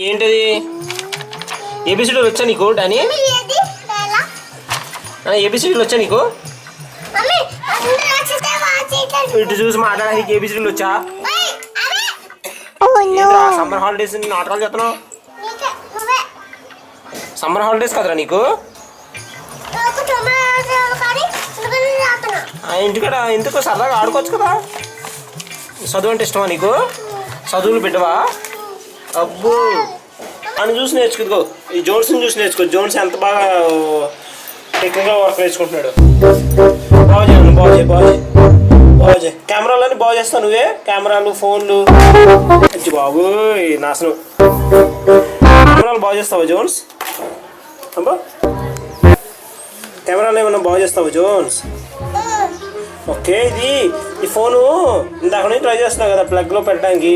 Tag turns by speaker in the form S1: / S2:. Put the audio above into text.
S1: ఏంటది? ఏబిసిడీలు వచ్చా నీకు డానీ? ఏబిసిడీలు వచ్చా నీకు? ఇటు చూసి మాట్లాడడానికి ఏబిసిడీలు వచ్చా? సమ్మర్ హాలిడేస్ నాటకాలు చెప్తున్నావు? సమ్మర్ హాలిడేస్ కదరా నీకు? ఇంటికాడ ఎందుకు సరదాగా ఆడుకోవచ్చు కదా. చదువు అంటే ఇష్టమా నీకు? చదువులు పెట్టవా? అబ్బో అని చూసి నేర్చుకో. ఈ జోన్స్ని చూసి నేర్చుకో. జోన్స్ ఎంత బాగా టెక్నికల్ వర్క్ నేర్చుకుంటున్నాడు. బాగు చేయి. కెమెరాలన్నీ బాగు చేస్తావు నువ్వే. కెమెరాలు, ఫోన్లు. బాబు నాశనం. కెమెరాలు బాగు చేస్తావా జోన్స్? అబ్బా కెమెరాలు ఏమన్నా బాగు చేస్తావా జోన్స్? ఓకే. ఈ ఫోను ఇందాక నుంచి ట్రై చేస్తున్నావు కదా ప్లగ్లో పెట్టడానికి.